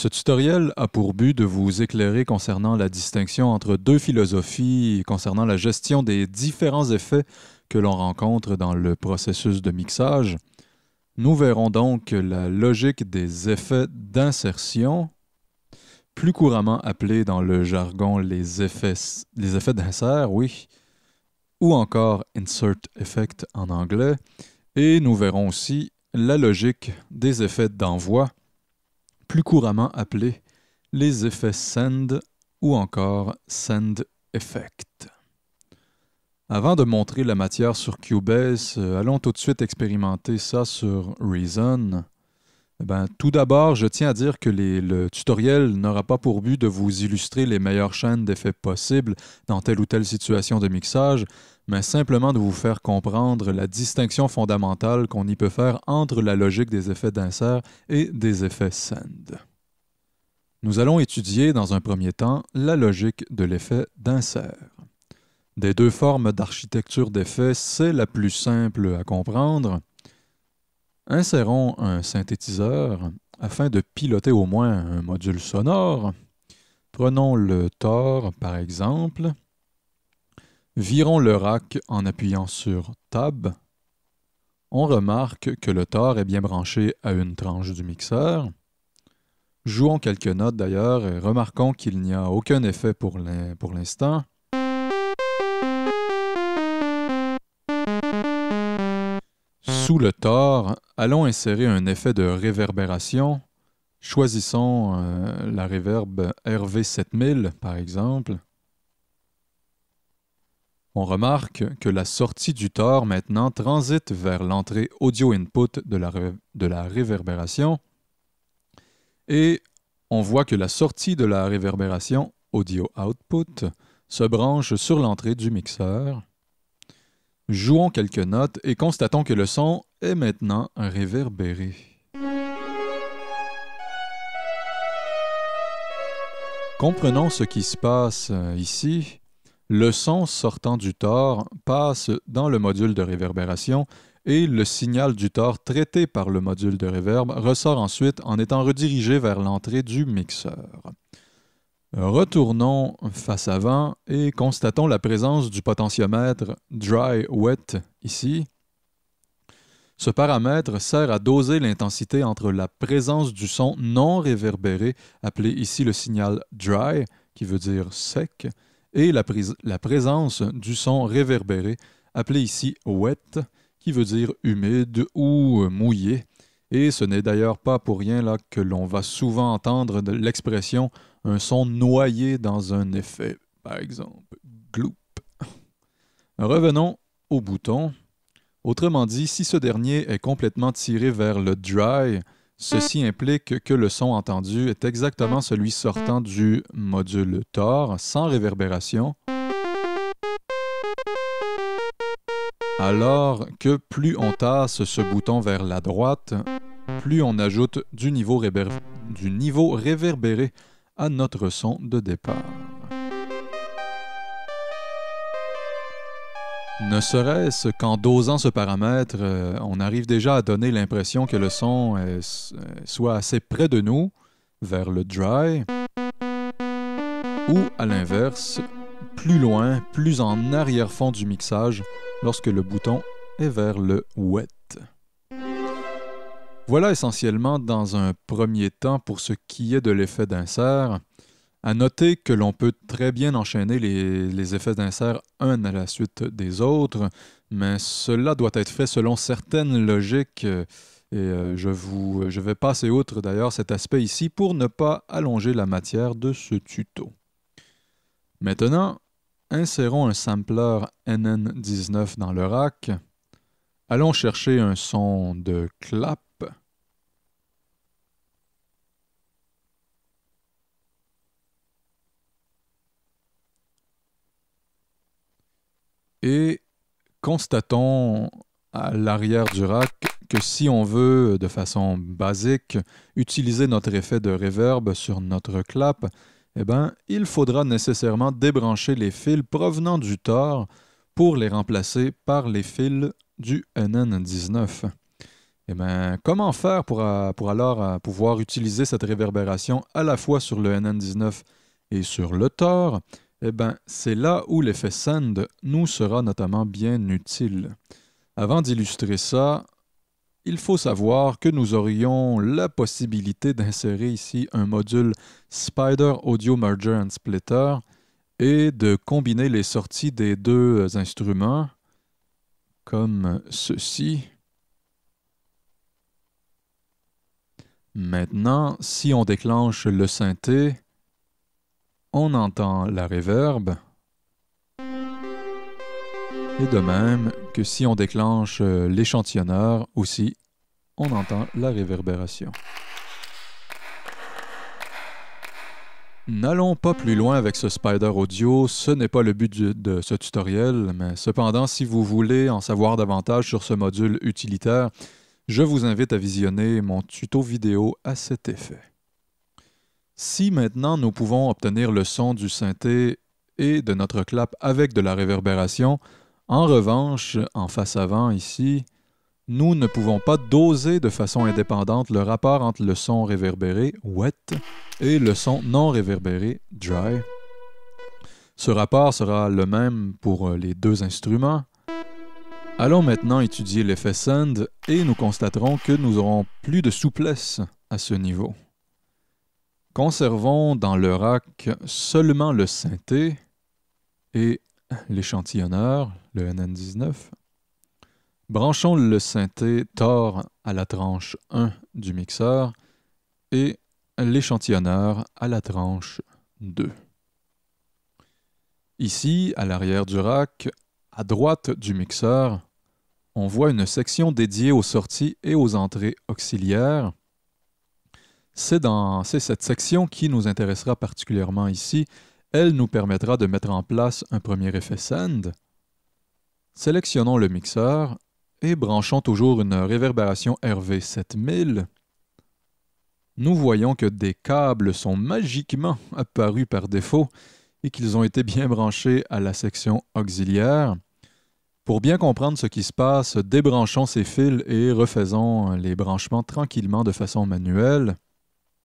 Ce tutoriel a pour but de vous éclairer concernant la distinction entre deux philosophies concernant la gestion des différents effets que l'on rencontre dans le processus de mixage. Nous verrons donc la logique des effets d'insertion, plus couramment appelés dans le jargon les effets d'insert, oui, ou encore insert effect en anglais, et nous verrons aussi la logique des effets d'envoi, plus couramment appelés les effets send ou encore send effect. Avant de montrer la matière sur Cubase, allons tout de suite expérimenter ça sur Reason. Tout d'abord, je tiens à dire que le tutoriel n'aura pas pour but de vous illustrer les meilleures chaînes d'effets possibles dans telle ou telle situation de mixage, mais simplement de vous faire comprendre la distinction fondamentale qu'on y peut faire entre la logique des effets d'insert et des effets send. Nous allons étudier dans un premier temps la logique de l'effet d'insert. Des deux formes d'architecture d'effets, c'est la plus simple à comprendre. Insérons un synthétiseur afin de piloter au moins un module sonore. Prenons le Tor par exemple. Virons le rack en appuyant sur Tab. On remarque que le Tor est bien branché à une tranche du mixeur. Jouons quelques notes d'ailleurs et remarquons qu'il n'y a aucun effet pour l'instant. Sous le Tor, allons insérer un effet de réverbération. Choisissons la reverb RV7000 par exemple. On remarque que la sortie du Tor maintenant transite vers l'entrée audio input de la réverbération et on voit que la sortie de la réverbération audio output se branche sur l'entrée du mixeur. Jouons quelques notes et constatons que le son est maintenant réverbéré. Comprenons ce qui se passe ici. Le son sortant du Tor passe dans le module de réverbération et le signal du Tor traité par le module de reverb ressort ensuite en étant redirigé vers l'entrée du mixeur. Retournons face avant et constatons la présence du potentiomètre Dry-Wet ici. Ce paramètre sert à doser l'intensité entre la présence du son non réverbéré, appelé ici le signal Dry, qui veut dire sec, et la présence du son réverbéré, appelé ici Wet, qui veut dire humide ou mouillé. Et ce n'est d'ailleurs pas pour rien là que l'on va souvent entendre l'expression « un son noyé dans un effet », par exemple « gloop ». Revenons au bouton. Autrement dit, si ce dernier est complètement tiré vers le dry, ceci implique que le son entendu est exactement celui sortant du module Tor, sans réverbération, alors que plus on tasse ce bouton vers la droite, plus on ajoute du niveau réverbéré à notre son de départ. Ne serait-ce qu'en dosant ce paramètre, on arrive déjà à donner l'impression que le son soit assez près de nous, vers le dry, ou à l'inverse, plus loin, plus en arrière-fond du mixage, lorsque le bouton est vers le wet. Voilà essentiellement dans un premier temps pour ce qui est de l'effet d'insert. À noter que l'on peut très bien enchaîner les effets d'insert un à la suite des autres, mais cela doit être fait selon certaines logiques et je vais passer outre d'ailleurs cet aspect ici pour ne pas allonger la matière de ce tuto. Maintenant, insérons un sampler NN19 dans le rack. Allons chercher un son de clap. Et constatons à l'arrière du rack que si on veut, de façon basique, utiliser notre effet de reverb sur notre clap, il faudra nécessairement débrancher les fils provenant du Tor pour les remplacer par les fils du NN19. Eh bien, comment faire pour alors pouvoir utiliser cette réverbération à la fois sur le NN19 et sur le Tor? Eh bien, c'est là où l'effet Send nous sera notamment bien utile. Avant d'illustrer ça, il faut savoir que nous aurions la possibilité d'insérer ici un module Spider Audio Merger and Splitter et de combiner les sorties des deux instruments comme ceci. Maintenant, si on déclenche le synthé, on entend la réverb. Et de même que si on déclenche l'échantillonneur aussi, on entend la réverbération. N'allons pas plus loin avec ce Spider Audio, ce n'est pas le but de ce tutoriel, mais cependant, si vous voulez en savoir davantage sur ce module utilitaire, je vous invite à visionner mon tuto vidéo à cet effet. Si maintenant nous pouvons obtenir le son du synthé et de notre clap avec de la réverbération, en revanche, en face avant ici, nous ne pouvons pas doser de façon indépendante le rapport entre le son réverbéré, wet, et le son non réverbéré, dry. Ce rapport sera le même pour les deux instruments. Allons maintenant étudier l'effet Send et nous constaterons que nous aurons plus de souplesse à ce niveau. Conservons dans le rack seulement le synthé et l'échantillonneur, le NN19. Branchons le synthé Tor à la tranche 1 du mixeur et l'échantillonneur à la tranche 2. Ici, à l'arrière du rack, à droite du mixeur, on voit une section dédiée aux sorties et aux entrées auxiliaires. C'est cette section qui nous intéressera particulièrement ici. Elle nous permettra de mettre en place un premier effet Send. Sélectionnons le mixeur et branchons toujours une réverbération RV7000. Nous voyons que des câbles sont magiquement apparus par défaut et qu'ils ont été bien branchés à la section auxiliaire. Pour bien comprendre ce qui se passe, débranchons ces fils et refaisons les branchements tranquillement de façon manuelle.